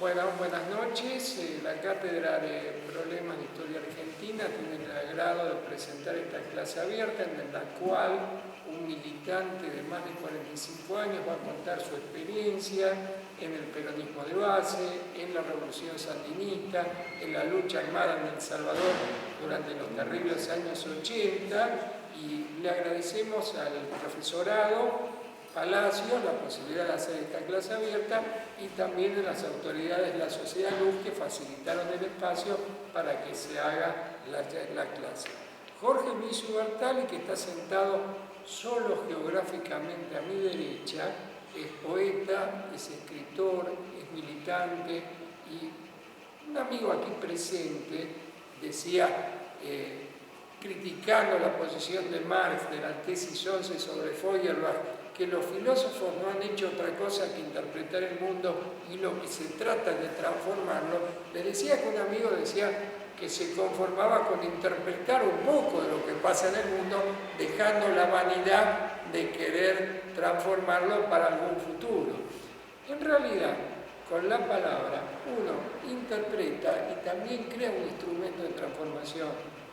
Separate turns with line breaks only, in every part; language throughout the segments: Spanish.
Bueno, buenas noches. La Cátedra de Problemas de Historia Argentina tiene el agrado de presentar esta clase abierta en la cual un militante de más de 45 años va a contar su experiencia en el peronismo de base, en la revolución sandinista, en la lucha armada en El Salvador durante los terribles años 80, y le agradecemos al profesorado Palacio la posibilidad de hacer esta clase abierta y también de las autoridades de la Sociedad Luz que facilitaron el espacio para que se haga la clase. Jorge Luis Ubertalli, que está sentado solo geográficamente a mi derecha, es poeta, es escritor, es militante y un amigo aquí presente decía, criticando la posición de Marx de la tesis 11 sobre Feuerbach, que los filósofos no han hecho otra cosa que interpretar el mundo y lo que se trata de transformarlo. Le decía que un amigo decía que se conformaba con interpretar un poco de lo que pasa en el mundo, dejando la vanidad de querer transformarlo para algún futuro. En realidad, con la palabra uno interpreta y también crea un instrumento de transformación.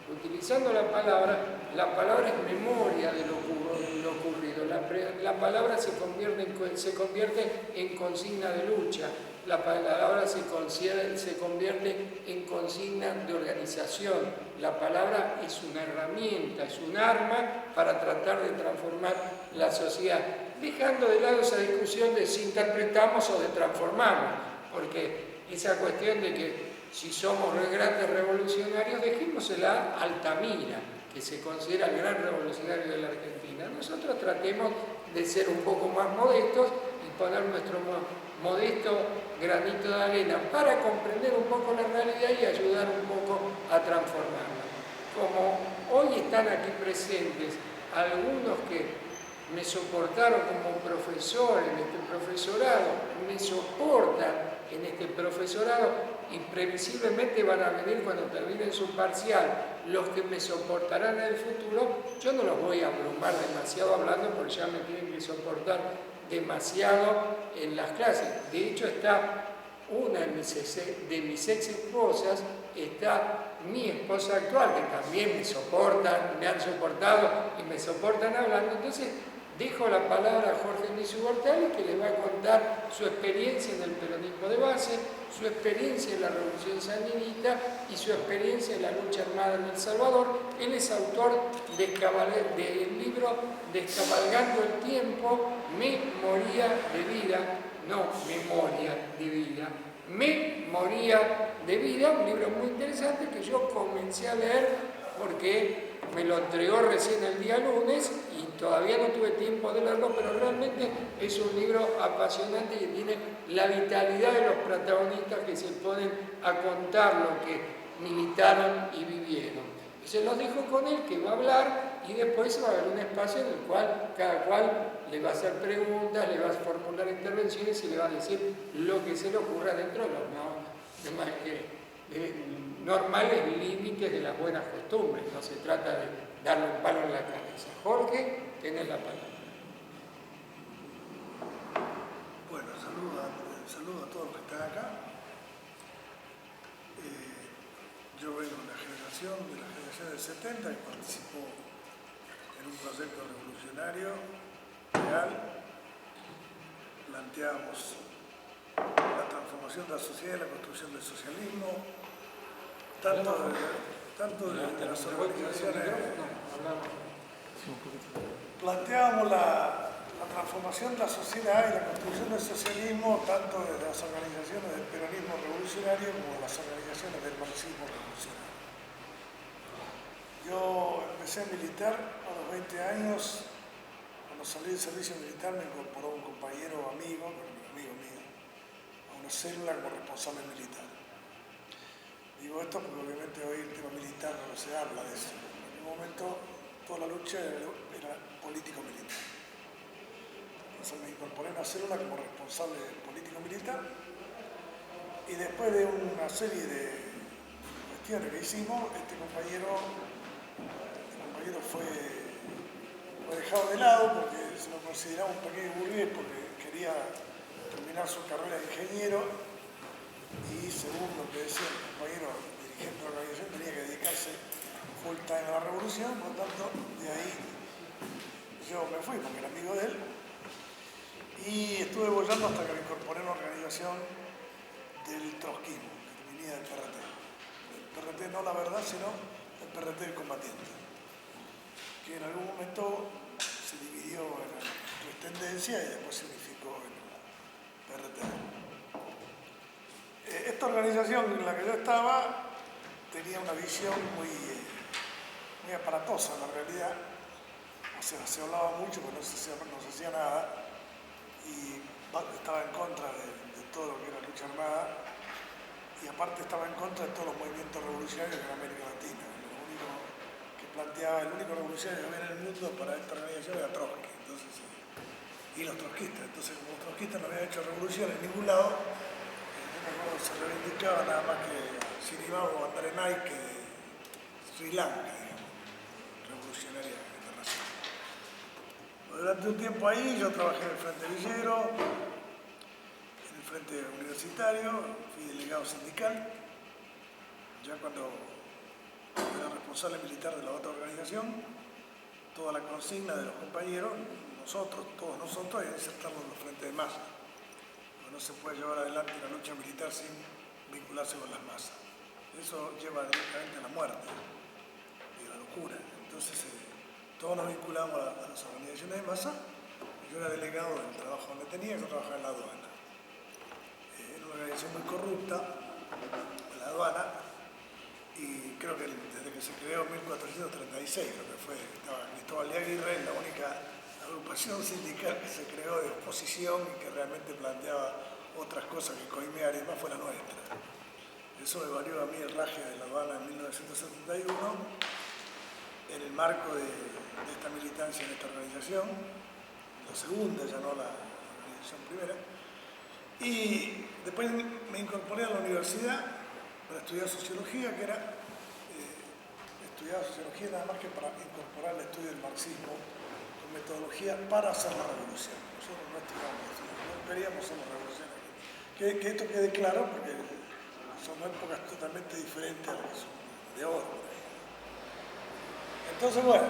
Utilizando la palabra es memoria de lo ocurrido. La palabra se convierte en consigna de lucha. La palabra se convierte en consigna de organización. La palabra es una herramienta, es un arma para tratar de transformar la sociedad, dejando de lado esa discusión de si interpretamos o de transformamos, porque esa cuestión de que si somos grandes revolucionarios, dejémosela a Altamira, que se considera el gran revolucionario de la Argentina. Nosotros tratemos de ser un poco más modestos y poner nuestro modesto granito de arena para comprender un poco la realidad y ayudar un poco a transformarla. Como hoy están aquí presentes algunos que me soportaron como profesor en este profesorado, me soportan en este profesorado, imprevisiblemente van a venir cuando terminen su parcial los que me soportarán en el futuro. Yo no los voy a abrumar demasiado hablando porque ya me tienen que soportar demasiado en las clases. De hecho, está una de mis ex esposas, está mi esposa actual, que también me soportan, me han soportado y me soportan hablando. Entonces dejo la palabra a Jorge Luis Ubertalli, que les va a contar su experiencia en el peronismo de base, su experiencia en la revolución sandinista y su experiencia en la lucha armada en El Salvador. Él es autor del libro Descabalgando el Tiempo, Memoria de Vida, no Memoria de Vida, Memoria de Vida, un libro muy interesante que yo comencé a leer porque me lo entregó recién el día lunes y todavía no tuve tiempo de leerlo, pero realmente es un libro apasionante que tiene la vitalidad de los protagonistas que se ponen a contar lo que militaron y vivieron. Se los dejo con él, que va a hablar, y después va a haber un espacio en el cual cada cual le va a hacer preguntas, le va a formular intervenciones y le va a decir lo que se le ocurra dentro de los normales límites de las buenas costumbres. No se trata de darle un palo en la cabeza. Jorge, tenés la palabra.
Bueno, saludo a todos los que están acá. Yo vengo de la generación del 70 que participó en un proyecto revolucionario real. Planteábamos la transformación de la sociedad y la construcción del socialismo, tanto de las organizaciones. Planteábamos la transformación de la sociedad y la construcción del socialismo tanto desde las organizaciones del peronismo revolucionario como de las organizaciones del marxismo revolucionario. Yo empecé a militar a los 20 años. Cuando salí del servicio militar me incorporó un compañero amigo mío, a una célula como responsable militar. Digo esto porque obviamente hoy el tema militar no se habla de eso. En un momento toda la lucha era político-militar. Entonces me incorporé a una célula como responsable político-militar y después de una serie de cuestiones que hicimos, este compañero fue dejado de lado porque se lo consideraba un pequeño burgués porque quería terminar su carrera de ingeniero y según lo que decía el compañero dirigente de la organización, tenía que dedicarse full time a la revolución, por lo tanto, de ahí yo me fui porque era amigo de él y estuve bollando hasta que me incorporé a una organización del trotskismo, que venía del PRT. El PRT no la verdad, sino el PRT del combatiente, que en algún momento se dividió en tres tendencias y después se unificó en el PRT. Esta organización en la que yo estaba tenía una visión muy aparatosa en la realidad. O sea, se hablaba mucho, pero no se hacía nada, y estaba en contra de todo lo que era lucha armada, y aparte estaba en contra de todos los movimientos revolucionarios en América Latina. Lo único que planteaba, el único revolucionario que había en el mundo para esta organización era Trotsky, entonces, y los trotskistas. Entonces, como los trotskistas no habían hecho revolución en ningún lado, yo me acuerdo que se reivindicaba nada más que Sirivao o Andarenay, que Sri Lanka, digamos, revolucionaria internacional. Durante un tiempo ahí yo trabajé en el Frente Villero, en el Frente Universitario, fui delegado sindical. Ya cuando era responsable militar de la otra organización, toda la consigna de los compañeros, todos nosotros, es insertarnos en los frentes de masa. No se puede llevar adelante una lucha militar sin vincularse con las masas. Eso lleva directamente a la muerte y a la locura. Entonces, todos nos vinculamos a las organizaciones de masa. Yo era delegado del trabajo donde tenía, yo trabajaba en la aduana. Era una organización muy corrupta, la aduana, y creo que desde que se creó en 1436, creo que fue, estaba Cristóbal de Aguirre, la única agrupación sindical que se creó de oposición y que realmente planteaba otras cosas que coimear y demás, fue la nuestra. Eso me valió a mí el raje de la aduana en 1971, en el marco de esta militancia en esta organización, la segunda, ya no la organización primera, y después me incorporé a la universidad para estudiar sociología, que era estudiar sociología nada más que para incorporar el estudio del marxismo con metodología para hacer la revolución. Nosotros no estudiamos eso, no queríamos hacer la revolución aquí. Que esto quede claro porque son épocas totalmente diferentes a las que son de ahora. Entonces, bueno,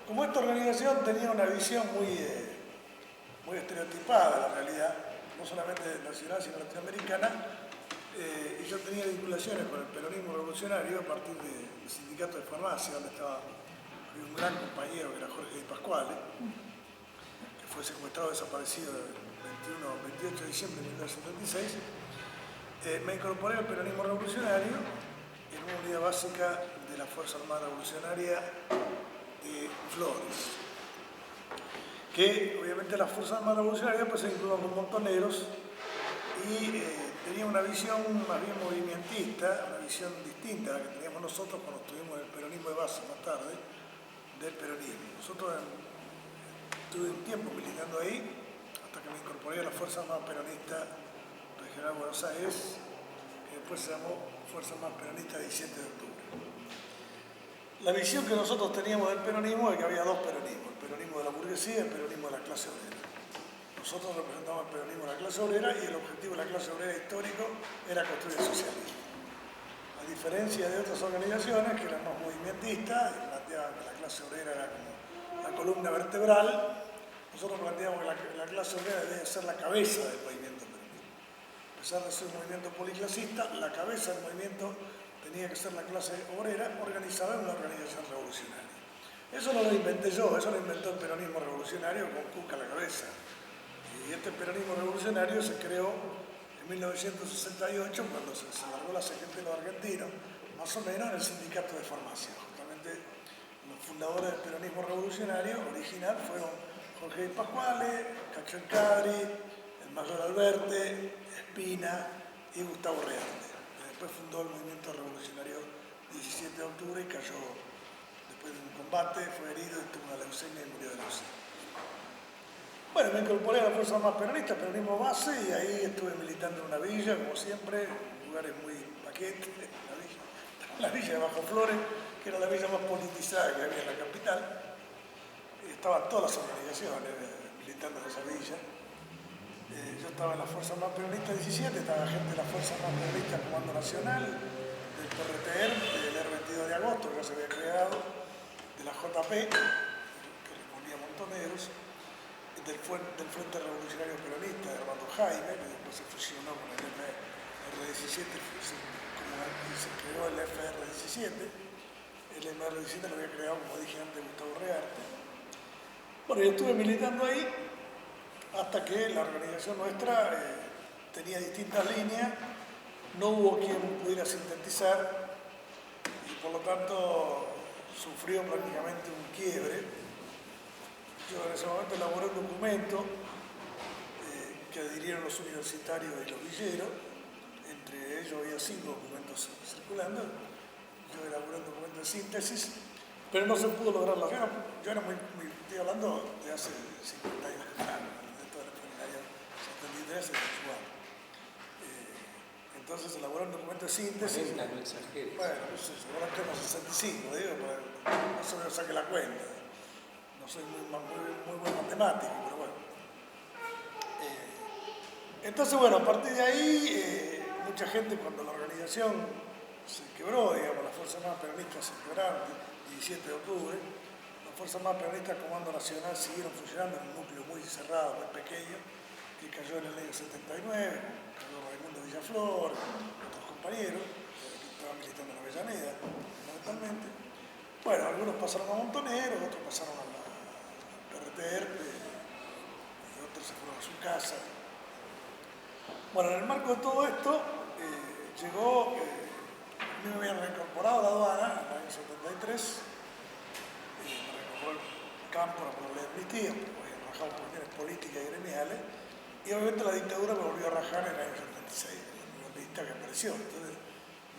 como esta organización tenía una visión muy estereotipada de la realidad, no solamente nacional, sino latinoamericana, y yo tenía vinculaciones con el peronismo revolucionario a partir del sindicato de farmacia, donde había un gran compañero que era Jorge Di Pasquale, que fue secuestrado, desaparecido el 28 de diciembre de 1976. Me incorporé al peronismo revolucionario en una unidad básica de la Fuerza Armada Revolucionaria de Flores, que obviamente la Fuerza Armada Revolucionaria pues se incluían con montoneros y tenía una visión más bien movimentista, una visión distinta a la que teníamos nosotros cuando estuvimos en el peronismo de base más tarde, del peronismo. Nosotros estuve un tiempo militando ahí, hasta que me incorporé a la Fuerza Armada Peronista Regional de Buenos Aires, que después se llamó Fuerza Armada Peronista 17 de octubre. La visión que nosotros teníamos del peronismo es que había dos peronismos, el peronismo de la burguesía y el peronismo de la clase obrera. Nosotros representamos el peronismo de la clase obrera y el objetivo de la clase obrera histórico era construir el socialismo. A diferencia de otras organizaciones que eran más movimentistas, y planteaban que la clase obrera era como la columna vertebral, nosotros planteamos que la clase obrera debe ser la cabeza del movimiento peronista. A pesar de ser un movimiento policlasista, la cabeza del movimiento tenía que ser la clase obrera organizada en una organización revolucionaria. Eso no lo inventé yo, eso lo inventó el peronismo revolucionario con Cuca a la cabeza. Y este peronismo revolucionario se creó en 1968, cuando se largó la CGT de los argentinos, más o menos en el sindicato de farmacia. Justamente los fundadores del peronismo revolucionario original fueron Jorge Di Pasquale, Cacho Encadri, el mayor Alberte, Espina y Gustavo Rearte. Después fundó el movimiento revolucionario 17 de octubre y cayó después de un combate, fue herido y tuvo una leucemia y murió de leucemia. Bueno, me incorporé a la Fuerza Armada Peronista, peronismo base, y ahí estuve militando en una villa, como siempre, en lugares muy paquetes, la villa de Bajo Flores, que era la villa más politizada que había en la capital. Y estaban todas las organizaciones militando en esa villa. Yo estaba en la Fuerza Armada Peronista 17, estaba gente de la Fuerza Armada Peronista Comando Nacional, del PRTR, del R22 de agosto, que ya se había creado, de la JP, que respondía a Montoneros, del Frente Revolucionario Peronista de Armando Jaime, que después se fusionó con el FR17, como se creó el FR17. El MR17 lo había creado, como dije antes, Gustavo Rearte. Bueno, yo estuve militando ahí hasta que la organización nuestra tenía distintas líneas, no hubo quien pudiera sintetizar y por lo tanto sufrió prácticamente un quiebre. Yo en ese momento elaboré un documento que adhirieron los universitarios y los villeros, entre ellos había 5 documentos circulando. Yo elaboré un documento de síntesis, pero no se pudo lograrlo. Yo era estoy hablando de hace 50 años, dentro de la año 73, 74. Entonces elaboré un documento de síntesis.
40, no exageres.
Bueno, ahora tengo 65, digo, no se me saque la cuenta. No soy muy buen matemático, pero bueno. Entonces, bueno, a partir de ahí, mucha gente, cuando la organización se quebró, digamos, las Fuerzas Armadas Peronistas se quebraron el 17 de octubre, las Fuerzas Armadas Peronistas Comando Nacional siguieron funcionando en un núcleo muy cerrado, muy pequeño, que cayó en el año 79, cayó Raimundo Villaflor, otros compañeros, que estaban militando en Avellaneda, fundamentalmente. Bueno, algunos pasaron a Montoneros, otros pasaron a la PRTR, y otros se fueron a su casa. Bueno, en el marco de todo esto, llegó, a mí me habían reincorporado a la aduana en el año 73, me reincorporó el campo, la probabilidad de amnistía, porque habían rajado por cuestiones políticas y gremiales, y obviamente la dictadura me volvió a rajar en el año 76, la lista que apareció. Entonces,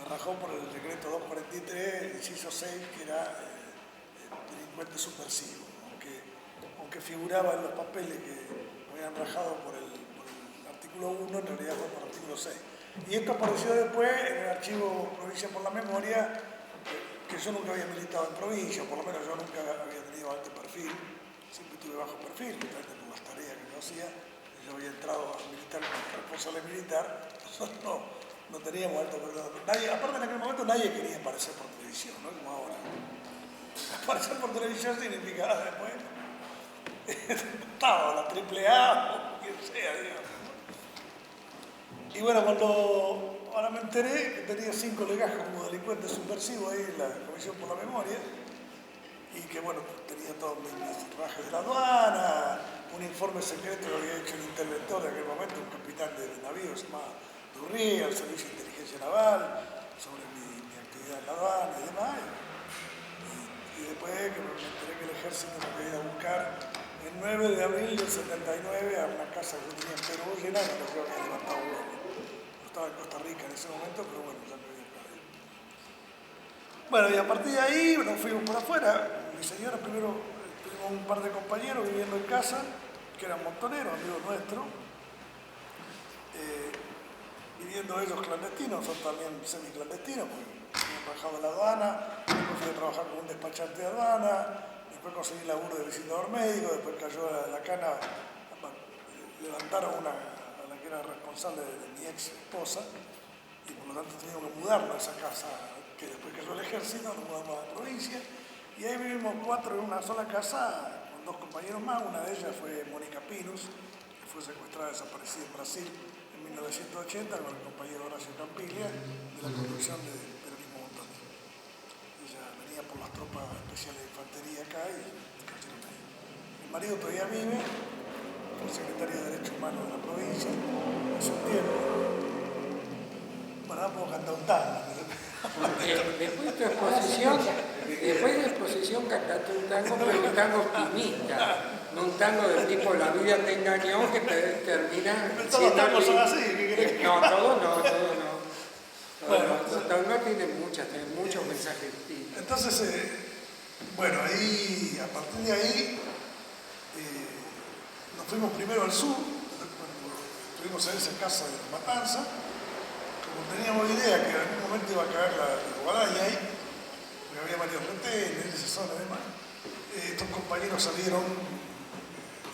me rajó por el decreto 243, inciso 6, que era delincuente subversivo, aunque figuraba en los papeles que me habían rajado por el artículo 1, en realidad fue por el artículo 6. Y esto apareció después en el archivo Provincia por la Memoria, que yo nunca había militado en provincia, por lo menos yo nunca había tenido alto perfil, siempre tuve bajo perfil, por las tareas que yo hacía. Yo había entrado a militar como responsable militar, nosotros no teníamos alto perfil. Aparte en aquel momento nadie quería aparecer por televisión, ¿no? Como ahora. Aparecer por televisión significaba después estaba la AAA o quien sea, digamos. Y bueno, cuando ahora me enteré que tenía 5 legajos como delincuente subversivo ahí en la Comisión por la Memoria, y que bueno, tenía todos mis rajes de la aduana, un informe secreto que había hecho el interventor de aquel momento, un capitán de navío que se llamaba Durría, el Servicio de Inteligencia Naval, sobre mi actividad en la aduana y demás. Y después que me enteré que el ejército me había ido a buscar el 9 de abril del 79 a una casa que yo tenía en Perú llena, que no creo que había levantado vuelo. Yo estaba en Costa Rica en ese momento, pero bueno, ya me había perdido. Bueno, y a partir de ahí nos fuimos por afuera. Mi señora primero tuvimos un par de compañeros viviendo en casa, que eran montoneros, amigos nuestros, viviendo ellos clandestinos, nosotros también semiclandestinos, porque habían bajado la aduana, después fui a trabajar con un despachante de aduana, después conseguí laburo de visitador médico, después cayó la cana, levantaron a la que era responsable de mi ex esposa, y por lo tanto teníamos que mudarnos a esa casa, que después cayó el ejército, nos mudamos a la provincia, y ahí vivimos 4 en una sola casa, con 2 compañeros más. Una de ellas fue Mónica Pinus, que fue secuestrada y desaparecida en Brasil en 1980 con el compañero Horacio Campiglia de la conducción de Peronismo Montonero. Ella venía por las tropas especiales de infantería acá y cayeron ahí. Mi marido todavía vive, fue secretario de Derechos Humanos de la provincia hace un tiempo. Bueno, no puedo cantar un tango.
Después de exposición cantaste un tango, pero un tango optimista, no un tango del tipo La vida te engañó, que termina
Todos los tangos son así, ¿qué querés que
no, todo no.
Bueno,
No tiene muchos mensajes distintos.
Entonces, bueno, ahí, a partir de ahí, nos fuimos primero al sur, estuvimos en esa casa de Matanza. Como teníamos idea que en algún momento iba a caer la guadaña ahí, porque había varios retenes en esa zona y demás, estos compañeros salieron,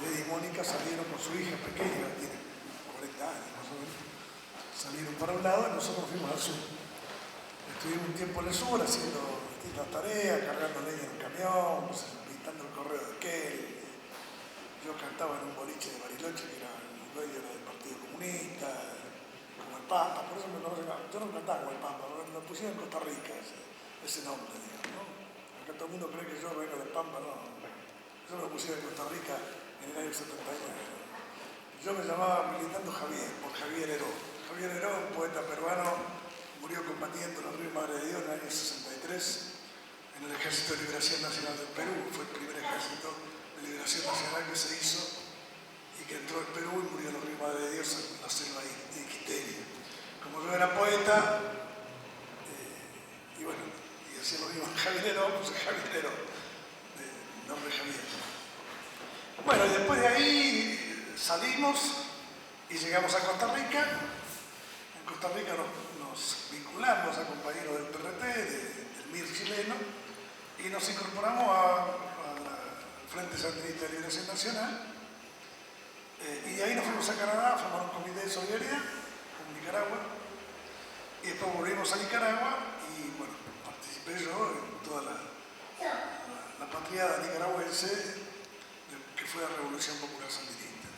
Lady y Mónica salieron con su hija pequeña, tiene salieron para un lado y nosotros fuimos al sur. Estuvimos un tiempo en el sur haciendo distintas tareas, cargando leña en el camión, pintando el correo de Kelly. Yo cantaba en un boliche de Bariloche que era el dueño del Partido Comunista, como el Pampa, por eso me conocen. Yo no cantaba como el Pampa, me pusieron en Costa Rica ese nombre, digamos, ¿no? Acá todo el mundo cree que yo vengo del Pampa, no. Yo me lo pusieron en Costa Rica en el año 79. Yo me llamaba Militando Javier, por Javier Heró. Javier Heró, un poeta peruano, murió combatiendo en el río Madre de Dios en el año 63 en el Ejército de Liberación Nacional del Perú. Fue el primer ejército de liberación nacional que se hizo y que entró en Perú y murió en el río Madre de Dios en la selva de Iquiteria. Como yo era poeta, y bueno, y hacía lo mismo en Javier Heró, pues Javier Heró, de nombre Javier. Bueno, y después de ahí salimos y llegamos a Costa Rica. En Costa Rica nos vinculamos a compañeros del PRT, del MIR chileno, y nos incorporamos al Frente Sandinista de Liberación Nacional. Y de ahí nos fuimos a Canadá a formar un comité de solidaridad con Nicaragua. Y después volvimos a Nicaragua y bueno, participé yo en toda la patriada nicaragüense que fue la Revolución Popular Sandinista.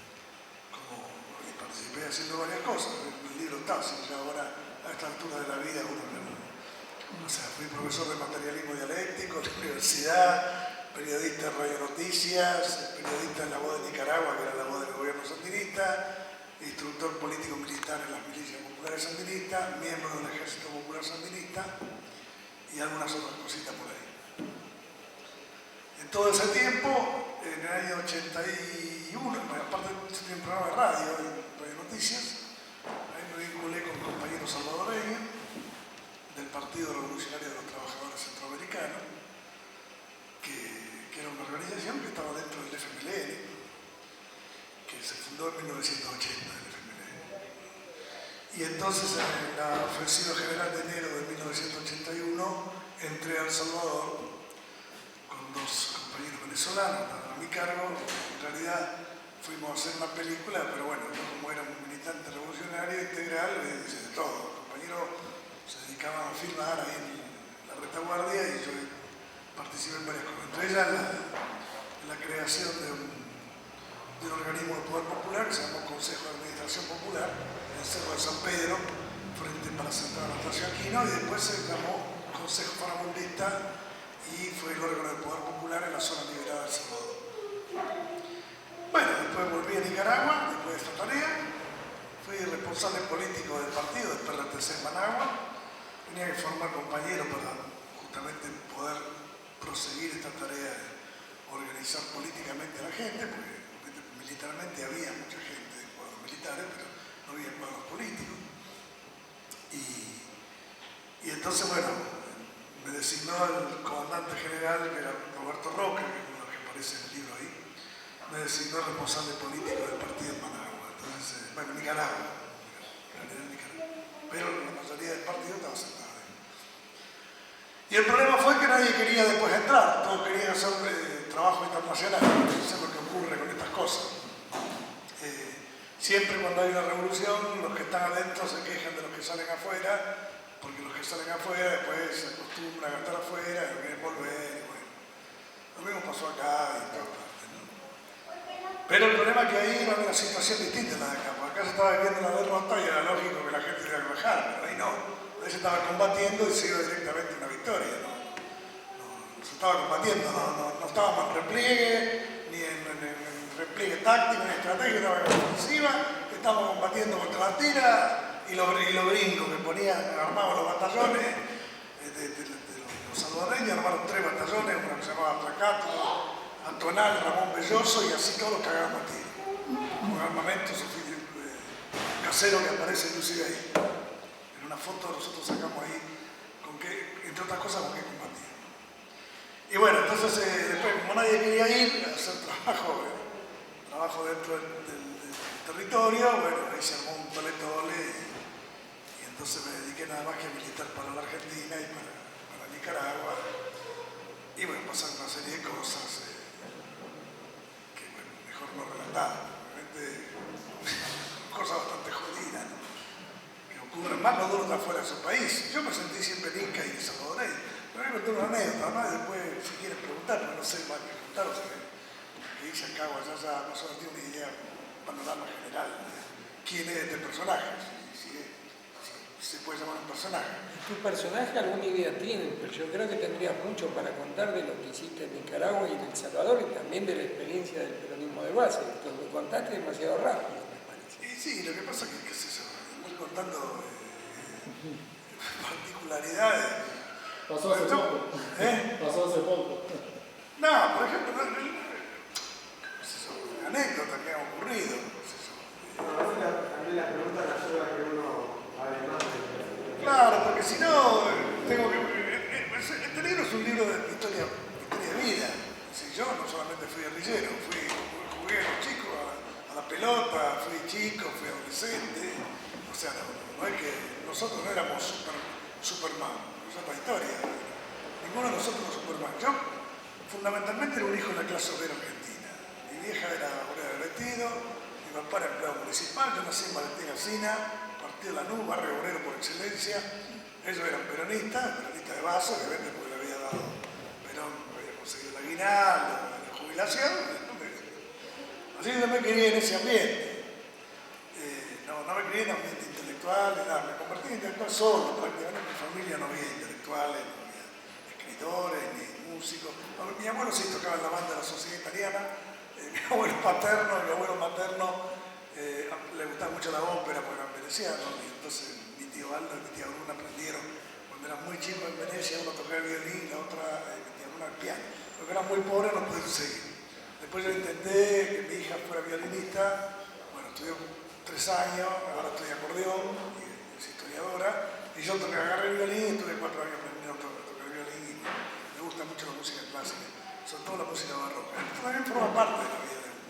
Y participé haciendo varias cosas. El libro está, si ya ahora a esta altura de la vida uno no. O sea, fui profesor de materialismo dialéctico en la universidad, periodista en Radio Noticias, periodista en La Voz de Nicaragua, que era la voz del gobierno sandinista, instructor político militar en las milicias populares sandinistas, miembro del Ejército Popular Sandinista y algunas otras cositas por ahí. En todo ese tiempo, en el año 81, aparte de un programa de radio, Radio Noticias, ahí me vinculé con compañeros salvadoreños del Partido Revolucionario de los Trabajadores Centroamericanos, que era una organización que estaba dentro del FMLN, que se fundó en 1980, el FMLN. Y entonces en la ofensiva general de enero de 1981 entré a El Salvador con dos compañeros venezolanos a mi cargo. En realidad fuimos a hacer una película, pero bueno, yo como era un militante revolucionario integral, le hice de todo. Los compañeros se dedicaban a filmar ahí en la retaguardia y yo participé en varias cosas. Entre ellas la creación de un organismo de poder popular que se llamó Consejo de Administración Popular en el Cerro de San Pedro, frente para Central Anastasio Aquino, y después se llamó Consejo Farabundista y fue el órgano de poder popular en la zona liberada del Salvador. Bueno, después volví a Nicaragua, después de esta tarea, fui responsable político del partido, del PRTC Managua. Tenía que formar compañeros para justamente poder proseguir esta tarea de organizar políticamente a la gente, porque militarmente había mucha gente de cuadros militares, pero no había cuadros políticos. Y entonces, bueno, me designó el comandante general, que era Roberto Roca, que es uno que aparece en el libro ahí, me designó responsable político del partido en Managua. Entonces, bueno, Nicaragua. Pero la mayoría del partido estaba sentado ahí. Y el problema fue que nadie quería después entrar, todos querían hacer trabajo internacional, eso es lo que ocurre con estas cosas. Siempre cuando hay una revolución, los que están adentro se quejan de los que salen afuera, porque los que salen afuera después se acostumbran a estar afuera, no quieren volver, y bueno. Lo mismo pasó acá y en todas partes, ¿no? Pero el problema es que ahí era una situación distinta a la de acá, porque acá se estaba viviendo la derrota y era lógico que la gente iba a bajar, pero ahí no. Ahí se estaba combatiendo y se iba directamente a una victoria, ¿no? No se estaba combatiendo, no estábamos en repliegue, ni en repliegue táctico, ni estratégico, estábamos en ofensiva, estábamos combatiendo contra la tira y los gringos que ponían, armaban los batallones, los salvadoreños armaron 3 batallones, uno que se llamaba Placato, Antonal, Ramón Belloso y así todos los cagamos a tiro. Un armamento casero que aparece inclusive ahí. En una foto nosotros sacamos ahí, con qué, entre otras cosas, con qué combatir. Y bueno, entonces después, como nadie quería ir a hacer trabajo dentro del territorio, bueno, ahí se armó un toletole y entonces me dediqué nada más que a militar para la Argentina y para Nicaragua. Y bueno, pasaron una serie de cosas que, bueno, mejor no relatar, realmente cosas bastante jodidas, ¿no? Que más no duro está fuera de su país. Yo me sentí siempre en Inca y salvadoreño. Pero me conté una anécdota, ¿no? Y después, si quieren preguntar, pero no sé más que contar, o sea, que hice acá o allá, más o menos tiene una idea, un panorama general de quién es este personaje, si se puede llamar un personaje.
Tu personaje alguna idea tiene, pero yo creo que tendrías mucho para contar de lo que hiciste en Nicaragua y en El Salvador y también de la experiencia del peronismo de base. Lo que contaste demasiado rápido, me parece.
Y sí, lo que pasa es que, qué sé yo, voy contando particularidades.
Pasó hace poco. Pasó hace poco.
No, por ejemplo, anécdotas que han ocurrido.
También las preguntas las ayuda a que uno hable más de...
Claro, porque si no, tengo que... Este libro es un libro de historia de vida. Si yo no solamente fui guerrillero, jugué a los chicos a la pelota, fui chico, fui adolescente. O sea, no es que nosotros no éramos Superman. Esa es la historia. Ninguno de nosotros es Superman. Yo, fundamentalmente, era un hijo de la clase obrera argentina. Mi vieja era obrera de vestido, mi papá era empleado municipal, yo nací en Valentín Alsina, partido de Lanús, barrio obrero por excelencia. Ellos eran peronistas de base, obviamente porque le había dado Perón, había conseguido el aguinaldo, la jubilación. Así que yo me crié en ese ambiente. No me crié en ambiente intelectual, ni nada. Me convertí en intelectual solo, prácticamente en mi familia no había intelectuales, no había escritores, ni músicos. Mi abuelo sí tocaba en la banda de la Sociedad Italiana, mi abuelo paterno y mi abuelo materno le gustaba mucho la ópera porque eran venecianos, y entonces mi tío Aldo y mi tía Bruna aprendieron cuando eran muy chicos en Venecia, uno tocaba el violín, la otra, mi tía Bruna el piano. Porque eran muy pobres no pudieron seguir. Después yo intenté que mi hija fuera violinista, bueno, estudió 3 años, ahora estudia acordeón, y es historiadora, y yo agarré el violín y estuve 4 años aprendiendo a tocar el violín, y me gusta mucho la música clásica, sobre todo la música barroca. Esto también forma parte de la vida de uno,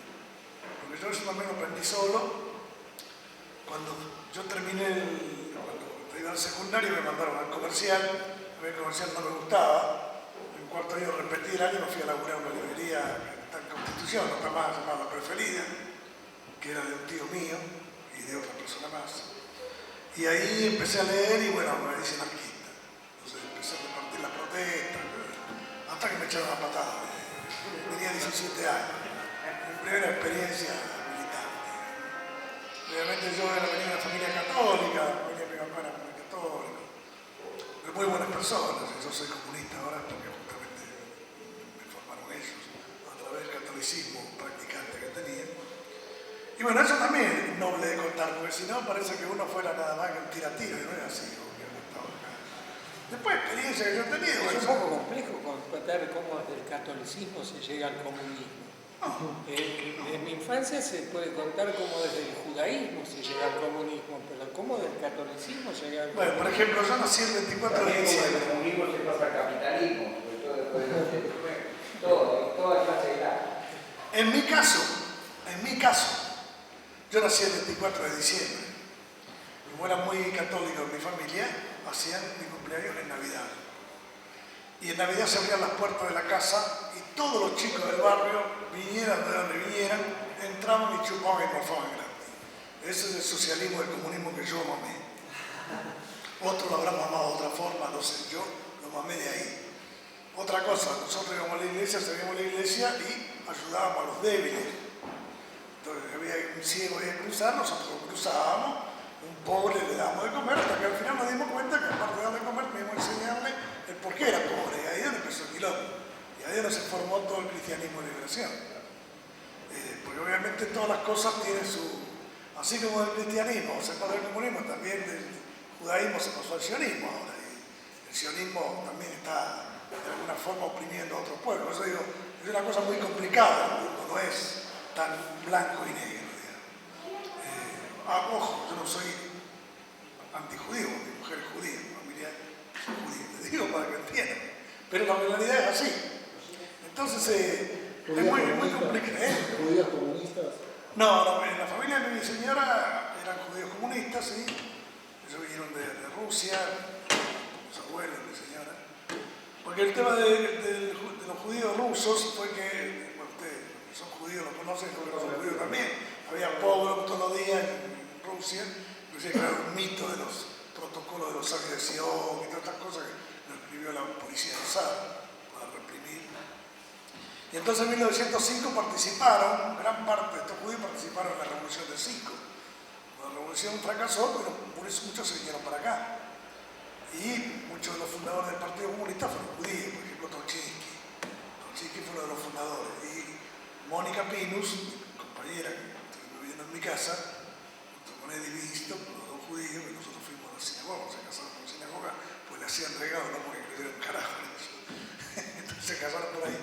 porque yo eso también lo aprendí solo. Cuando yo terminé, cuando iba al secundario me mandaron al comercial, a mí el comercial no me gustaba, en 4º año repetí el año, me fui a laburar en una librería que está en Constitución, no está más, llamada La Preferida, que era de un tío mío y de otra persona más. Y ahí empecé a leer y bueno, me hice anarquista. Entonces empecé a repartir las protestas, hasta que me echaron a patada. Tenía 17 años. Mi primera experiencia militar. Obviamente yo venía de una familia católica, la familia de mi papá era muy católica. De muy buenas personas. Yo soy comunista ahora porque justamente me formaron ellos a través del catolicismo practicante que tenían. Y bueno, eso también es noble de contar, porque si no parece que uno fuera nada más que un tira-tiro, y no es así, Después, experiencia que yo he tenido...
Es un poco complejo contar cómo desde el catolicismo se llega al comunismo. En mi infancia se puede contar cómo desde el judaísmo se llega al comunismo, pero cómo del catolicismo se llega al comunismo.
Bueno, por ejemplo, yo nací el 24 de diciembre.
El comunismo se pasa al capitalismo, sobre todo después de los 80. Toda clase de edad.
En mi caso, yo nací el 24 de diciembre. Como era muy católico en mi familia, hacían mi cumpleaños en Navidad. Y en Navidad se abrían las puertas de la casa y todos los chicos del barrio, vinieran de donde vinieran, entraban y chupaban y morfaban gratis. Ese es el socialismo y el comunismo que yo mamé. Otros lo habrán mamado de otra forma, no sé, yo lo mamé de ahí. Otra cosa, nosotros íbamos a la iglesia, salíamos a la iglesia y ayudábamos a los débiles. Entonces había un ciego que cruzar, nosotros cruzábamos, un pobre le dábamos de comer, hasta que al final nos dimos cuenta que aparte de darle de comer, teníamos que enseñarle el por qué era pobre, y ahí es donde empezó el quilombo. Y ahí es donde se formó todo el cristianismo de liberación. Porque obviamente todas las cosas tienen su... Así como del cristianismo se pasó al comunismo, también del judaísmo se pasó al sionismo ahora. Y el sionismo también está de alguna forma oprimiendo a otros pueblos. Por eso digo, es una cosa muy complicada, el mundo no es tan blanco y negro. Ojo, yo no soy antijudío, mi mujer es judía, mi familia es judía, les digo para que entiendan, pero la realidad es así. Entonces es muy complicado.
¿Judíos comunistas?
No, en la familia de mi señora eran judíos comunistas, sí. Ellos vinieron de Rusia, mis abuelos, mi señora. Porque el tema de los judíos rusos fue que, bueno, ustedes son judíos, lo conocen, porque no son judíos también. Había pogrom todos los días en Rusia, inclusive era un mito de los protocolo de los sabios de Sion y todas estas cosas que lo escribió la policía de Assad para reprimir. Y entonces en 1905 participaron, gran parte de estos judíos participaron en la Revolución del 5. La revolución fracasó, pero por eso muchos se vinieron para acá. Y muchos de los fundadores del Partido Comunista fueron judíos, por ejemplo Trotsky. Trotsky fue uno de los fundadores. Y Mónica Pinus, mi compañera que estuvo viviendo en mi casa, junto con Eddie Visto, los dos judíos, y nosotros fuimos a la sinagoga, se casaron con la sinagoga, pues le hacían regalo, no porque creyeron carajo en eso. Entonces se casaron por ahí.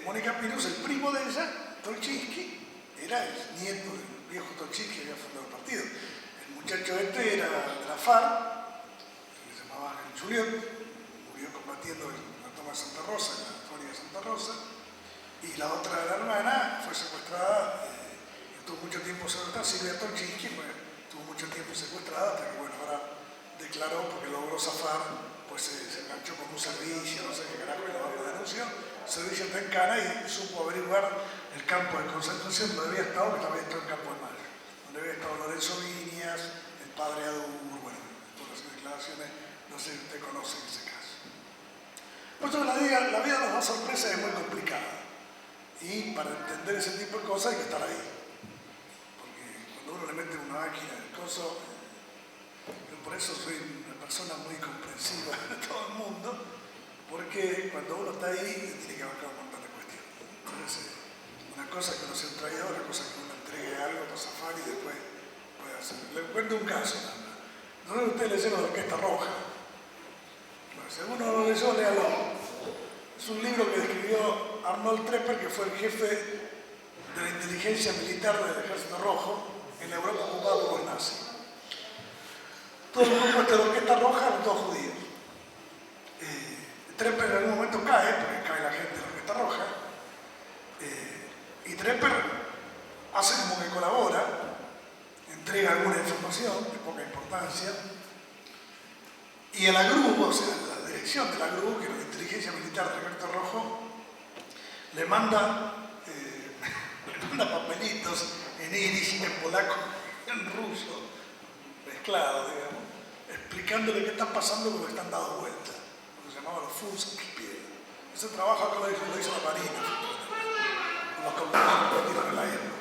Mónica Pinus, el primo de ella, Trotsky, era el nieto del viejo Trotsky que había fundado el partido. El muchacho este era de la FARC, Julián, murió combatiendo en la toma de Santa Rosa, en la fábrica de Santa Rosa, y la otra de la hermana fue secuestrada, estuvo mucho tiempo secuestrada, Silvia Trotsky, estuvo mucho tiempo secuestrada, hasta que bueno, ahora declaró, porque logró zafar, pues se enganchó con un servicio, no sé qué carajo, y la denunció, el servicio está en Cana y supo averiguar el campo de concentración donde había estado, que estaba dentro del campo de Mayo, donde había estado Lorenzo Viñas, el padre Adur, bueno, todas las declaraciones. No sé si usted conoce ese caso. Por eso la vida nos da sorpresas, es muy complicada. Y para entender ese tipo de cosas hay que estar ahí. Porque cuando uno le mete una máquina en el coso, yo por eso soy una persona muy comprensiva de todo el mundo, porque cuando uno está ahí tiene que abarcar un montón de cuestiones. Entonces, una cosa es que uno sea un traidor, otra cosa es que uno entregue algo para zafar y después puede hacerlo. Le cuento un caso nada más. No sé si ustedes leyeron La Orquesta Roja. Si alguno no lo leyó, léalo. Es un libro que escribió Arnold Trepper, que fue el jefe de la inteligencia militar del Ejército Rojo en la Europa ocupada por los nazis. Todo el grupo de la Orquesta Roja eran todos judíos. Trepper en algún momento cae, porque cae la gente de la Orquesta Roja, y Trepper hace como que colabora, entrega alguna información de poca importancia, y el AGRU, o sea, la dirección del AGRU, que es la inteligencia militar del Ejército Rojo, le manda papelitos en irish, en polaco, en ruso, mezclado, digamos, explicándole qué está pasando con lo que están dando vuelta, lo que se llamaba los Fußballspiele. Ese trabajo acá lo hizo la Marina, con los combatientes en la guerra.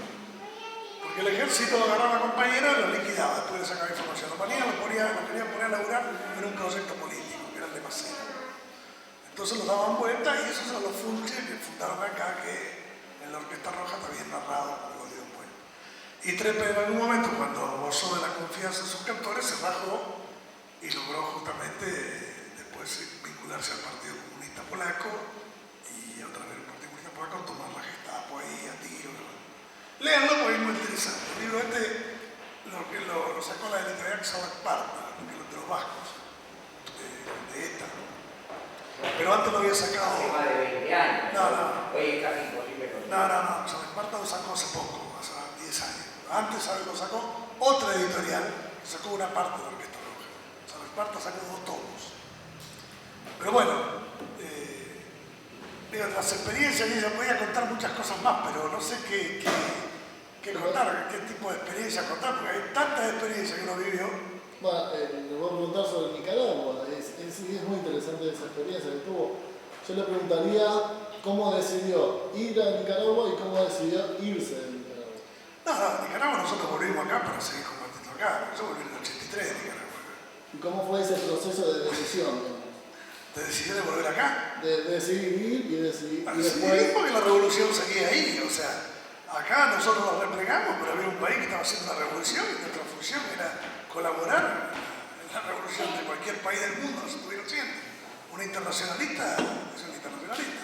Porque el ejército agarraba a la compañera y lo liquidaba después de sacar información. La Marina lo querían poner a laburar en un proyecto político, que era el de Macera. Entonces los daban vuelta y esos son los Fulci que fundaron acá, que en la Orquesta Roja está bien narrado como lo dieron vuelta. Y Trepper en algún momento, cuando gozó de la confianza de sus cantores, se rajó y logró justamente después vincularse al Partido Comunista Polaco y otra vez el Partido Comunista Polaco tomar la Gestapo ahí a tiro. Léanlo porque es muy interesante. El libro este lo sacó la editorial Xabac-Parta, de los vascos, de ETA. Pero antes lo había sacado.
Hace más de 20 años.
No.
Hoy es casi imposible conseguir.
No. Xabac-Parta lo sacó hace poco, hace 10 años. Antes lo sacó otra editorial, que sacó una parte de la Orquesta Roja. Xabac-Parta sacó 2 tomos. Pero bueno, las experiencias, y ella podía contar muchas cosas más, pero no sé qué contar, qué tipo de experiencias contar, porque hay tantas experiencias que uno vivió.
Bueno, le voy a preguntar sobre Nicaragua. Es muy interesante esa experiencia que tuvo. Yo le preguntaría cómo decidió ir a Nicaragua y cómo decidió irse de Nicaragua.
No, Nicaragua nosotros volvimos acá para seguir combatiendo acá. Yo volví en el 83 de Nicaragua.
¿Y cómo fue ese proceso de decisión?
¿Te decidió de volver acá?
De decidir ir y decidir. Y
Sí,
después.
porque la revolución seguía ahí. O sea, acá nosotros nos replegamos, pero había un país que estaba haciendo una revolución y nuestra función era colaborar en la revolución de cualquier país del mundo, lo estuvieron haciendo. Un internacionalista es un internacionalista,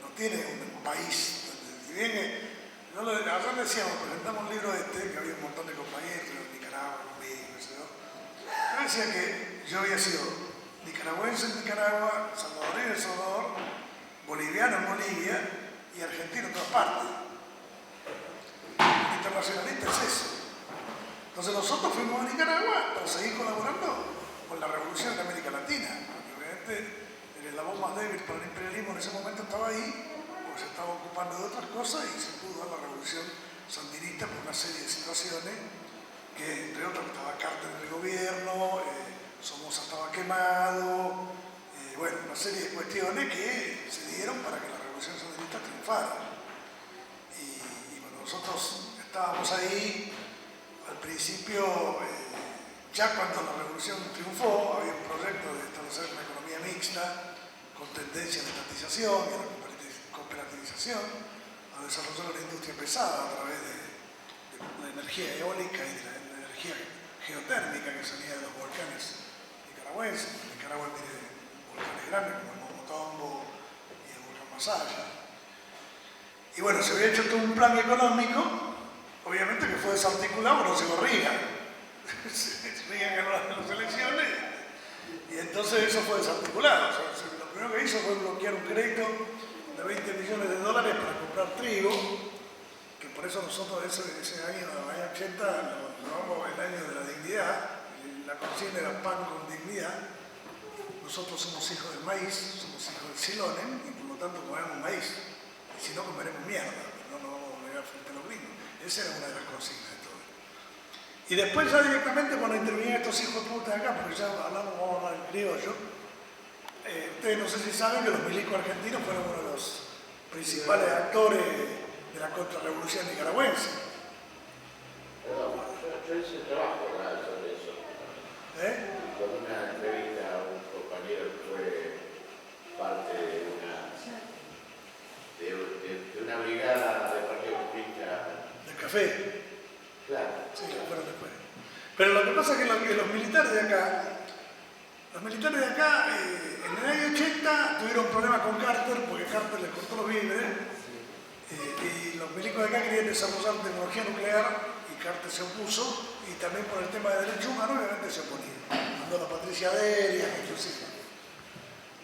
no tiene un país. Si bien, ayer decíamos, presentamos un libro que había un montón de compañeros de Nicaragua, conmigo, qué sé yo. Yo decía que yo había sido nicaragüense en Nicaragua, salvadoreño en El Salvador, boliviano en Bolivia y argentino en todas partes. El internacionalista es eso. Entonces nosotros fuimos a Nicaragua para seguir colaborando con la revolución de América Latina, porque obviamente el eslabón más débil para el imperialismo en ese momento estaba ahí, porque se estaba ocupando de otras cosas y se pudo dar la revolución sandinista por una serie de situaciones que, entre otras, estaba Carter en el gobierno, quemado, bueno, una serie de cuestiones que se dieron para que la revolución sandinista triunfara. Y bueno, nosotros estábamos ahí al principio, ya cuando la revolución triunfó, había un proyecto de establecer una economía mixta con tendencia a la estatización y a la cooperativización, a desarrollar una industria pesada a través de la energía eólica y de la energía geotérmica que salía de los volcanes nicaragüenses. Nicaragua tiene volcanes grandes como el Momotombo y el volcán Masaya. Y bueno, se había hecho todo un plan económico, obviamente que fue desarticulado, pero no llegó Reagan. Reagan ganó las elecciones y entonces eso fue desarticulado. O sea, lo primero que hizo fue bloquear un crédito de $20 millones para comprar trigo, que por eso nosotros ese año, el año 80, lo llamamos el año de la dignidad. La consigna era pan con dignidad. Nosotros somos hijos del maíz, somos hijos del silonen y por lo tanto comemos maíz. Y si no, comeremos mierda, no nos vamos a negar frente a los gringos. Esa era una de las consignas de todo. Y después ya directamente cuando intervinieron estos hijos de puta de acá, porque ya hablamos, vamos a hablar en criollo, ustedes no sé si saben que los milicos argentinos fueron uno de los principales actores de la contrarrevolución nicaragüense.
Yo hice trabajo sobre eso. Con una entrevista a un compañero que fue parte de una brigada de Partido Comunista.
¿Del café?
Claro.
Sí, fueron después. Pero lo que pasa es que los militares de acá, en el año 80 tuvieron problemas con Carter porque Carter les cortó los víveres y los milicos de acá querían desarrollar tecnología nuclear y Carter se opuso y también por el tema de derechos humanos obviamente se oponía. Mandó a la Patricia Delia, inclusive.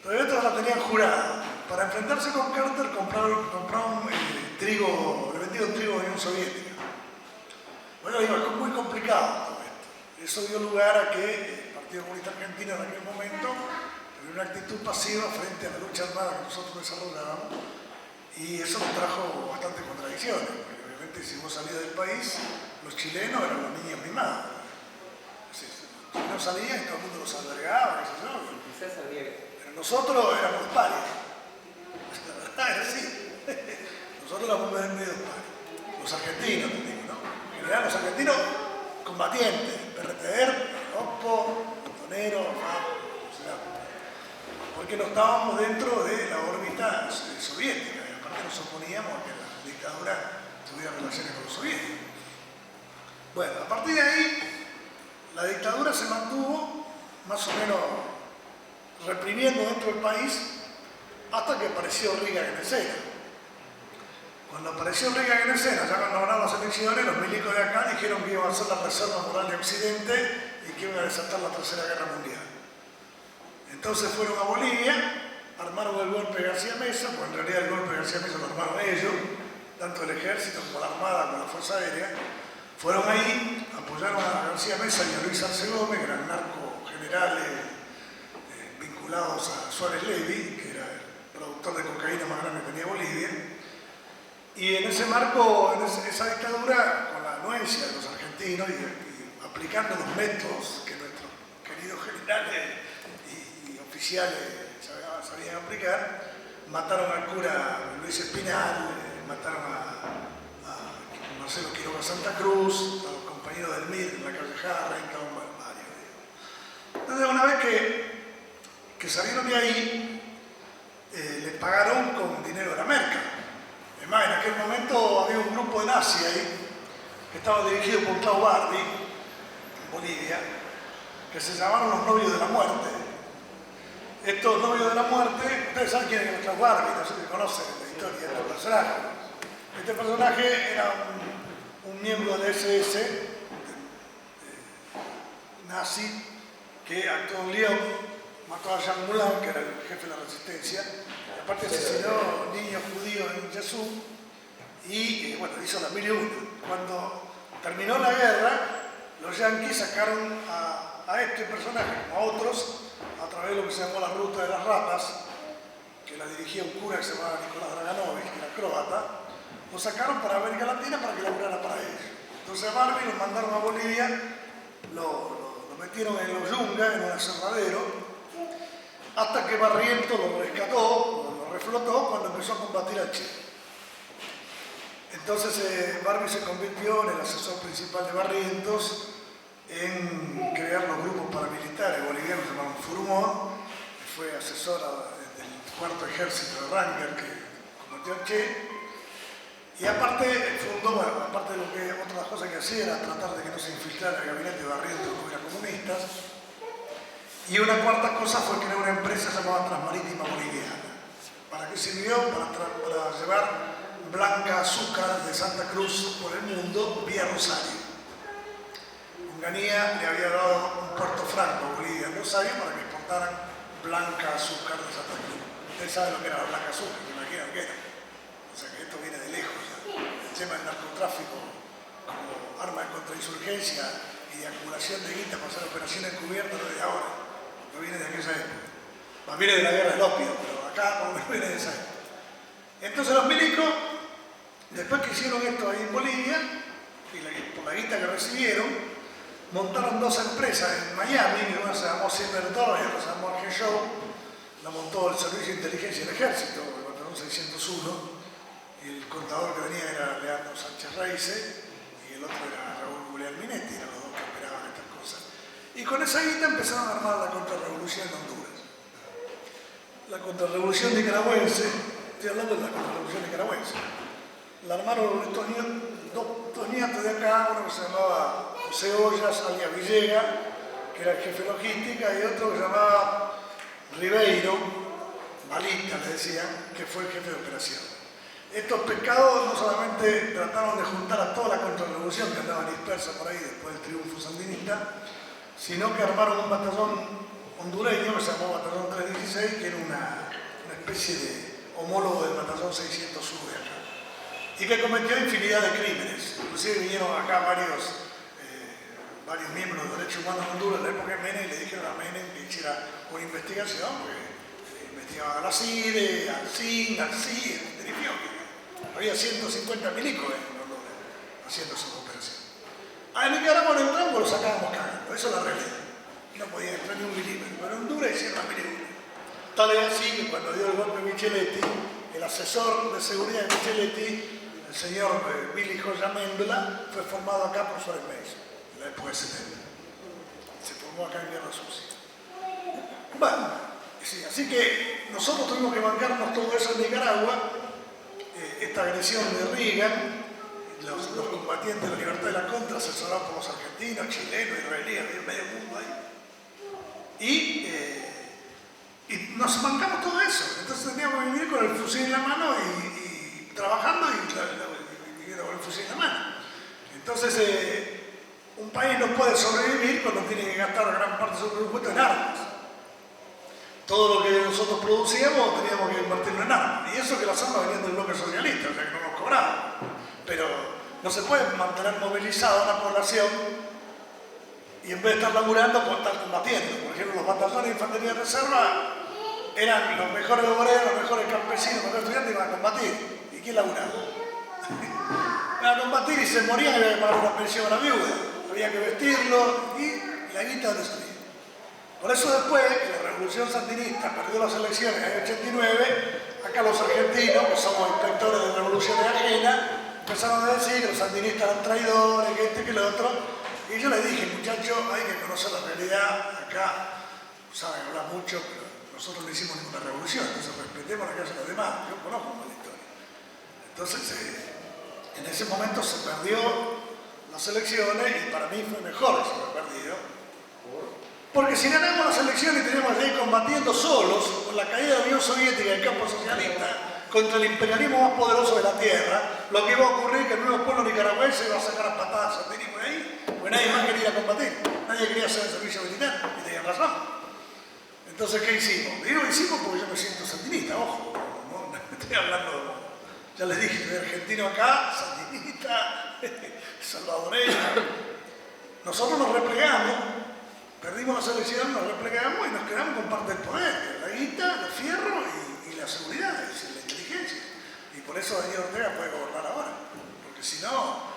Pero estos la tenían jurada. Para enfrentarse con Carter compraron trigo, le vendieron trigo a la Unión Soviética. Bueno, iba muy complicado todo esto. Eso dio lugar a que el Partido Comunista Argentino en aquel momento tuviera una actitud pasiva frente a la lucha armada que nosotros desarrollábamos y eso nos trajo bastantes contradicciones, porque obviamente si vos salías del país, los chilenos eran los niños mimados. Los chilenos salían y todo el mundo los albergaba, qué sé yo.
Quizás habría que...
Pero nosotros éramos parias. La verdad era así. Nosotros éramos medio parias. Los argentinos, te digo, ¿no? En general los argentinos combatientes, PRTR, OPPO, Montonero, FAP, o sea, porque no estábamos dentro de la órbita soviética, y aparte nos oponíamos a que la dictadura tuviera relaciones con los soviéticos. Bueno, a partir de ahí, la dictadura se mantuvo más o menos reprimiendo dentro del país hasta que apareció Reagan en escena. Cuando apareció Reagan en escena, ya cuando ganaron las elecciones, los milicos de acá dijeron que iban a ser la reserva moral de Occidente y que iban a desatar la Tercera Guerra Mundial. Entonces fueron a Bolivia, armaron el golpe de García Meza, porque en realidad el golpe de García Meza lo armaron ellos, tanto el ejército como la armada como la fuerza aérea. Fueron ahí, apoyaron a García Meza y a Luis Arce Gómez, que eran narcogenerales vinculados a Suárez Levy, que era el productor de cocaína más grande que tenía Bolivia. Y en ese marco, en esa dictadura, con la anuencia de los argentinos y aplicando los métodos que nuestros queridos generales y oficiales sabían aplicar, mataron al cura Luis Espinal, mataron a Marcelo Quiroga Santa Cruz, a los compañeros del MIR en la calle Jarra, en Cabo Mario. Entonces, una vez que salieron de ahí, les pagaron con dinero de la merca. Además, en aquel momento había un grupo de nazis ahí, que estaba dirigido por Klaus Barbie, en Bolivia, que se llamaban los novios de la muerte. Estos novios de la muerte, ustedes saben quién es Klaus Barbie, no sé si conocen la historia de este personaje. Este personaje era un miembro del SS, nazi, que actuó en Lyon, mató a Jean Moulin, que era el jefe de la resistencia, y aparte asesinó niños judíos en Jesús, y bueno, hizo la 1001. Cuando terminó la guerra, los yanquis sacaron a este personaje, como a otros, a través de lo que se llamó la Ruta de las Ratas, que la dirigía un cura que se llamaba Nicolás Draganovich, que era croata. Lo sacaron para América Latina para que laburara para ellos. Entonces a Barbie lo mandaron a Bolivia, lo metieron en los yungas, en un aserradero, hasta que Barrientos lo rescató, lo reflotó cuando empezó a combatir al Che. Entonces Barbie se convirtió en el asesor principal de Barrientos en crear los grupos paramilitares bolivianos llamados Furumón, que fue asesora del cuarto ejército de Wrangler que combatió al Che. Y aparte fundó, bueno, aparte de lo que otra de las cosas que hacía era tratar de que no se infiltrara el gabinete de Barrientos que hubiera comunistas. Y una cuarta cosa fue crear una empresa llamada Transmarítima Boliviana. ¿Para qué sirvió? Para llevar blanca azúcar de Santa Cruz por el mundo vía Rosario. Onganía le había dado un puerto franco a Bolivia en Rosario para que exportaran blanca azúcar de Santa Cruz. Ustedes saben lo que era la blanca azúcar, se imaginan qué era. O sea que esto viene de lejos ya. El tema del narcotráfico como arma de contrainsurgencia y de acumulación de guita para hacer operaciones encubiertas no es de ahora, no viene de aquella época. Más viene de la guerra del opio, pero acá por lo menos viene de esa época. Entonces los milicos, después que hicieron esto ahí en Bolivia, y por la guita que recibieron, montaron dos empresas en Miami, una se llamó Silver Door y otra se llamó Argen Show, la montó el Servicio de Inteligencia del Ejército, el batallón 601, y el contador que venía era Leandro Sánchez Reise, y el otro era Raúl Julián Minetti, eran los dos que operaban estas cosas. Y con esa guita empezaron a armar la contrarrevolución en Honduras. La contrarrevolución nicaragüense, estoy hablando de la contrarrevolución nicaragüense, la armaron estos dos nietos de acá, uno que se llamaba José Ollas, alias Villega, que era el jefe de logística, y otro que se llamaba Ribeiro, Balita le decían, que fue el jefe de operación. Estos pescados no solamente trataron de juntar a toda la contrarrevolución que andaba dispersa por ahí después del triunfo sandinista, sino que armaron un batallón hondureño que se llamó Batallón 316, que era una especie de homólogo del Batallón 600 Sur de acá, y que cometió infinidad de crímenes. Inclusive vinieron acá varios miembros de derechos humanos en Honduras en la época de Menem y le dijeron a Menem que hiciera una investigación, porque investigaban a la CIDE, al CIN, al CIE, había 150 milicos en Honduras haciendo esa operación. A Nicaragua no entramos, lo sacábamos cagando, eso es la realidad. No podía entrar ni un milímetro, pero en Honduras hicieron la milímetro. Tal es así que cuando dio el golpe Micheletti, el asesor de seguridad de Micheletti, el señor Billy Joya Méndola, fue formado acá por Suárez Mason, en la época de 70. Se formó acá en Guerra Sucia. Bueno, sí, así que nosotros tuvimos que bancarnos todo eso en Nicaragua, esta agresión de Reagan, los combatientes de la libertad de la contra, asesorados por los argentinos, chilenos, israelíes, había medio mundo ahí. Y nos bancamos todo eso. Entonces teníamos que vivir con el fusil en la mano y trabajando y viviendo con el fusil en la mano. Entonces, un país no puede sobrevivir cuando tiene que gastar gran parte de su presupuesto en armas. Todo lo que nosotros producíamos teníamos que invertirlo en armas. Y eso que las armas venían del bloque socialista, o sea que no nos cobraban. Pero no se puede mantener movilizada una población y en vez de estar laburando, pues estar combatiendo. Por ejemplo, los batallones de infantería de reserva eran los mejores obreros, los mejores campesinos, los mejores estudiantes, iban a combatir. ¿Y quién laburaba? Iban a combatir y se morían y había que pagar una pensión a la viuda. Había que vestirlo y la guita de salía. Por eso después, que la revolución sandinista perdió las elecciones en el 89, acá los argentinos, que somos inspectores de revoluciones ajenas, empezaron a decir que los sandinistas eran traidores, que este, que el otro. Y yo les dije, muchachos, hay que conocer la realidad. Acá, saben hablar mucho, pero nosotros no hicimos ninguna revolución, entonces respetemos la que hacen los demás. Yo conozco la historia. Entonces, en ese momento se perdió las elecciones y para mí fue mejor que se haya perdido. Porque si ganamos las elecciones y teníamos que ir combatiendo solos con la caída de la Unión Soviética y el campo socialista contra el imperialismo más poderoso de la tierra, lo que iba a ocurrir es que el nuevo pueblo nicaragüense iba a sacar a patadas al sandinismo de ahí, porque nadie más quería combatir, nadie quería hacer el servicio militar, y tenían razón. Entonces, ¿qué hicimos? Digo, hicimos porque yo me siento sandinista, ojo, no estoy hablando, ya les dije, de argentino acá, sandinista, salvadoreño. Nosotros nos replegamos, perdimos las elecciones, nos replegamos y nos quedamos con parte del poder, la guita, el fierro y la seguridad, es decir, la inteligencia. Y por eso Daniel Ortega puede gobernar ahora, porque si no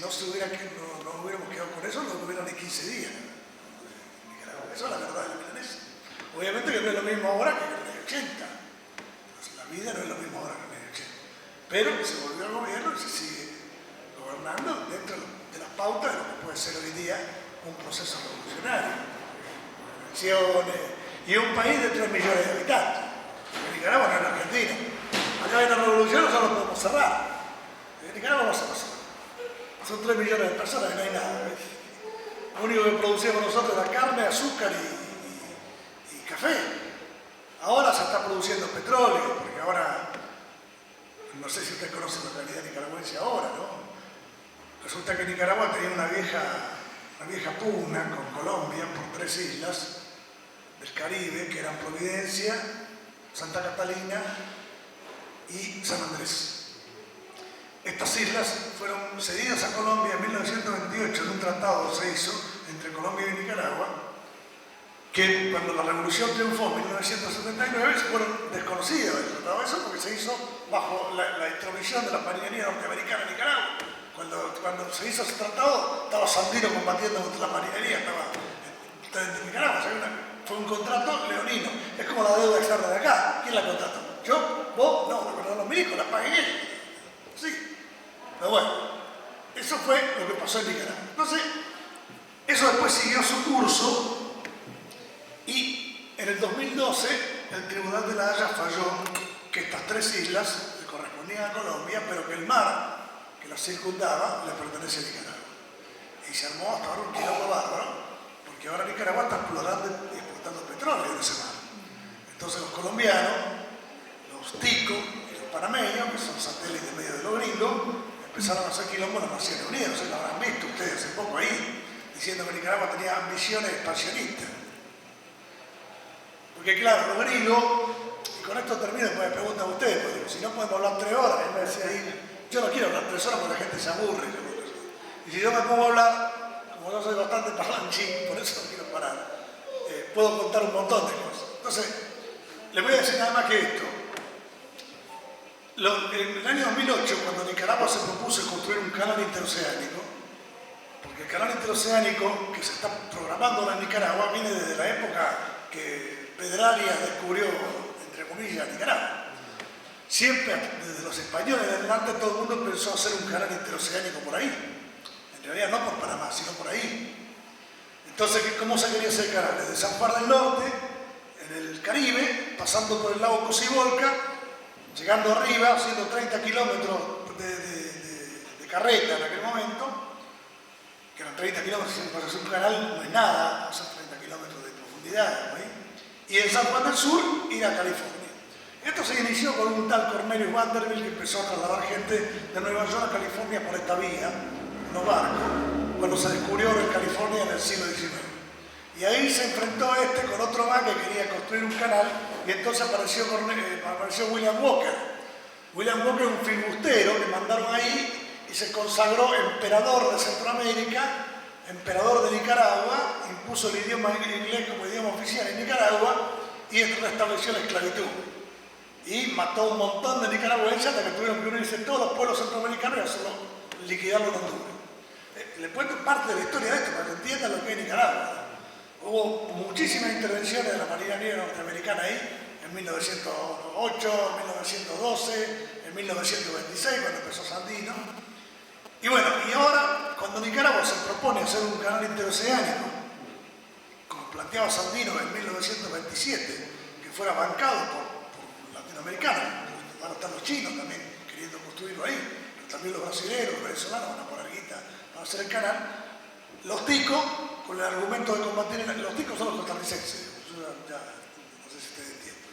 hubiéramos quedado con eso, no hubieran ni 15 días. Esa es la verdad de la milanesa. Obviamente que no es lo mismo mismo ahora que en el año 80. Entonces, la vida no es lo mismo ahora que en el año 80. Pero se volvió al gobierno y se sigue gobernando dentro de las pautas de lo que puede ser hoy día un proceso revolucionario. Elecciones, y un país de 3 millones de habitantes. En Nicaragua no es la Argentina. Acá hay una revolución, nosotros lo podemos cerrar. En Nicaragua no se va a cerrar. Son 3 millones de personas y no hay nada. Lo único que producíamos nosotros era carne, azúcar y café. Ahora se está produciendo petróleo, porque ahora, no sé si ustedes conocen la realidad nicaragüense ahora, ¿no? Resulta que Nicaragua tenía una vieja pugna con Colombia por 3 islas del Caribe, que eran Providencia, Santa Catalina y San Andrés. Estas islas fueron cedidas a Colombia en 1928 en un tratado que se hizo entre Colombia y Nicaragua, que cuando la revolución triunfó en 1979 se fueron desconocidos del tratado eso porque se hizo bajo la intromisión de la marinería norteamericana en Nicaragua. Cuando se hizo ese tratado estaba Sandino combatiendo contra la marinería, estaba en Nicaragua, fue un contrato leonino, es como la deuda externa de acá. ¿Quién la contrató? ¿Yo? ¿Vos? No, los milicos la pagué ellos. Sí. Pero bueno, eso fue lo que pasó en Nicaragua. Entonces, eso después siguió su curso y en el 2012 el Tribunal de la Haya falló que estas 3 islas le correspondían a Colombia, pero que el mar que las circundaba le pertenece a Nicaragua. Y se armó hasta ahora un quilombo bárbaro, porque ahora Nicaragua está explorando y exportando petróleo en ese mar. Entonces los colombianos, los ticos y los panameños, que son satélites medio de los gringos, empezaron a hacer quilombo en las Naciones Unidas. No sé si lo habrán visto ustedes hace poco ahí, diciendo que Nicaragua tenía ambiciones expansionistas. Porque claro, los gringos, y con esto termino, después me preguntan a ustedes, porque si no podemos hablar 3 horas, y me decía ahí, yo no quiero hablar 3 horas porque la gente se aburre. Y si yo me pongo a hablar, como yo soy bastante parlanchín, por eso no quiero parar, puedo contar un montón de cosas. Entonces, les voy a decir nada más que esto. En el año 2008, cuando Nicaragua se propuso construir un canal interoceánico, porque el canal interoceánico que se está programando ahora en Nicaragua viene desde la época que Pedrarias descubrió, entre comillas, Nicaragua. Siempre, desde los españoles en adelante, todo el mundo pensó hacer un canal interoceánico por ahí. En realidad no por Panamá, sino por ahí. Entonces, ¿cómo se quería hacer el canal? Desde San Juan del Norte, en el Caribe, pasando por el lago Cocibolca, llegando arriba, haciendo 30 kilómetros de carreta en aquel momento, que eran 30 kilómetros, para hacer un canal no es nada, hacer 30 kilómetros de profundidad, ¿no? Y en San Juan del Sur, ir a California. Esto se inició con un tal Cornelius Vanderbilt que empezó a trasladar gente de Nueva York a California por esta vía, en los barcos, cuando se descubrió en California en el siglo XIX. Y ahí se enfrentó con otro más que quería construir un canal, y entonces apareció William Walker. William Walker es un filibustero que mandaron ahí y se consagró emperador de Centroamérica, emperador de Nicaragua, impuso el idioma inglés como idioma oficial en Nicaragua y restableció la esclavitud. Y mató a un montón de nicaragüenses hasta que tuvieron que unirse todos los pueblos centroamericanos y hacerlo, liquidarlo en Honduras. Les cuento parte de la historia de esto para que entiendan lo que es Nicaragua. Hubo muchísimas intervenciones de la Marina norteamericana ahí, en 1908, en 1912, en 1926, cuando empezó Sandino. Y bueno, y ahora, cuando Nicaragua se propone hacer un canal interoceánico, como planteaba Sandino en 1927, que fuera bancado por latinoamericanos, van a estar los chinos también queriendo construirlo ahí, pero también los brasileños, los venezolanos van a poner guita para hacer el canal. Los ticos, con el argumento de combatir, los ticos son los costarricenses, no sé si ustedes entienden,